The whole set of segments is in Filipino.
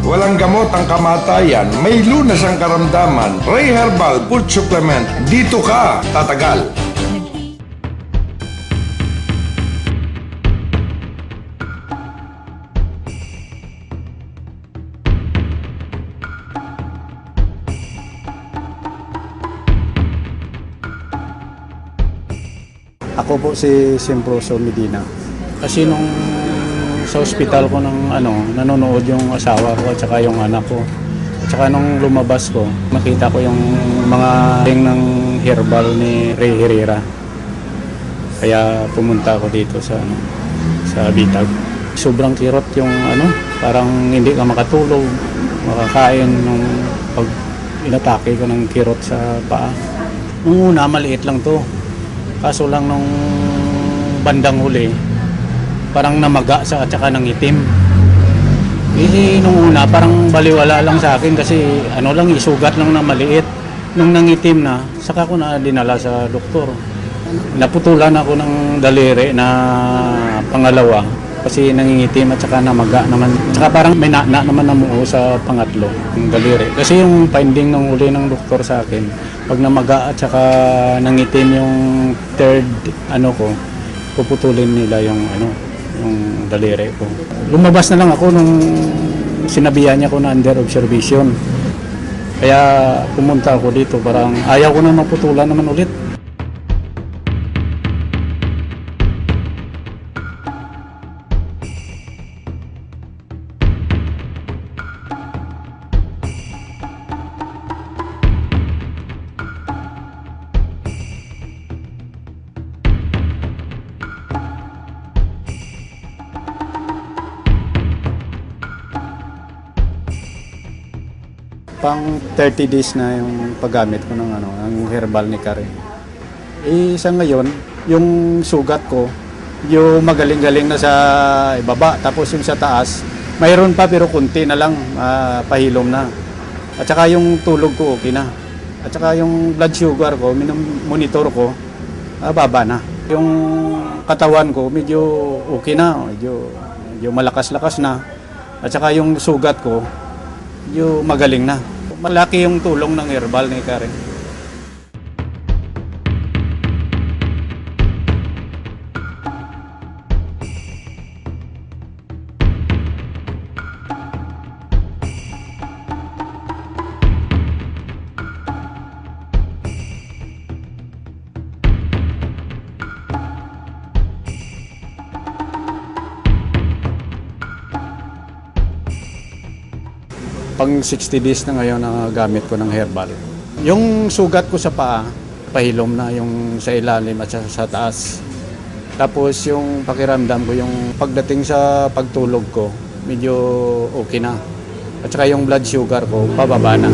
Walang gamot ang kamatayan, may lunas ang karamdaman. Ray Herbal Food Supplement, dito ka tatagal. Ako po si Simproso Medina. Kasi nung sa ospital ko nanonood yung asawa ko at saka yung anak ko. At saka nung lumabas ko, nakita ko yung mga ng herbal ni Ray Herrera. Kaya pumunta ako dito sa Bitag. Sobrang kirot yung parang hindi ka makatulog, makakain nung pag inatake ko ng kirot sa paa. Nung una, maliit lang to. Kaso lang nung bandang huli, parang namaga at saka nangitim. Kasi nung una, parang baliwala lang sa akin kasi isugat lang na maliit. Nung nangitim na, saka ko na dinala sa doktor. Naputulan ako ng daliri na pangalawa kasi nangingitim at saka namaga naman. Saka parang may naman namuo sa pangatlo, yung daliri. Kasi yung finding ng huli ng doktor sa akin, pag namaga at saka nangitim yung third ko, puputulin nila yung daliri ko. Lumabas na lang ako nung sinabihan niya ko na under observation. Kaya pumunta ako dito, parang ayaw ko na maputulan naman ulit. Pang 30 days na yung paggamit ko ng herbal ni Karen. Sa ngayon, yung sugat ko, yung magaling-galing na sa ibaba, tapos yung sa taas, mayroon pa pero kunti na lang, pahilom na. At saka yung tulog ko okay na. At saka yung blood sugar ko, monitor ko, baba na. Yung katawan ko, medyo okay na, medyo malakas-lakas na. At saka yung sugat ko, yung magaling na. Malaki yung tulong ng herbal ni Karen. Pang 60 days na ngayon na gamit ko ng herbal. Yung sugat ko sa paa, pahilom na yung sa ilalim at sa taas. Tapos yung pakiramdam ko, yung pagdating sa pagtulog ko, medyo okay na. At saka yung blood sugar ko, pababa na.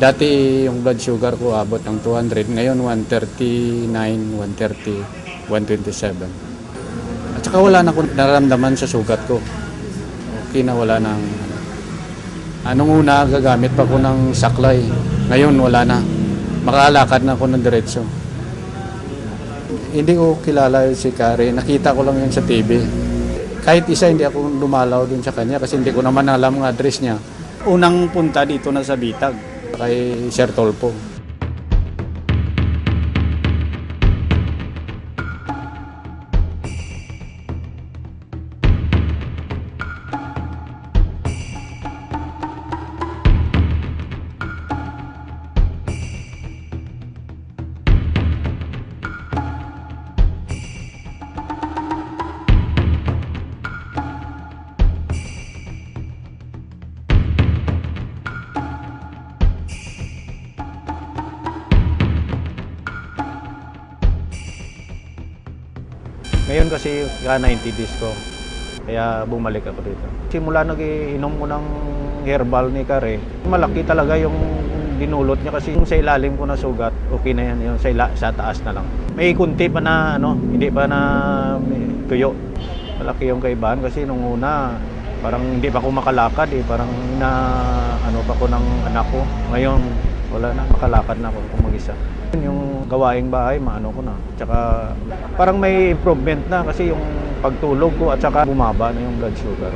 Dati yung blood sugar ko abot ng 200, ngayon 139, 130, 127. At saka wala na akong nararamdaman sa sugat ko. Okay na, wala nang Anong una, gagamit pa ko ng saklay. Ngayon, wala na. Makalakad na ako ng diretso. Hindi ko kilala si Karen. Nakita ko lang yun sa TV. Kahit isa, hindi ako dumalaw dun sa kanya kasi hindi ko naman alam ang address niya. Unang punta dito na sa Bitag, kay Sir Tolpo. Ngayon kasi 90 days ko, kaya bumalik ako dito. Simula nag-iinom ko ng herbal ni Kare, malaki talaga yung dinulot niya kasi yung sa ilalim ko na sugat, okay na yan, yung sa taas na lang. May kunti pa na, hindi pa na tuyo. Malaki yung kaibahan kasi nung una, parang hindi pa ako makalakad parang pa ko ng anak ko. Ngayon, wala na, makalakad na ako kung mag-isa. Yung gawaing bahay, ko na. Tsaka parang may improvement na kasi yung pagtulog ko at saka bumaba na yung blood sugar.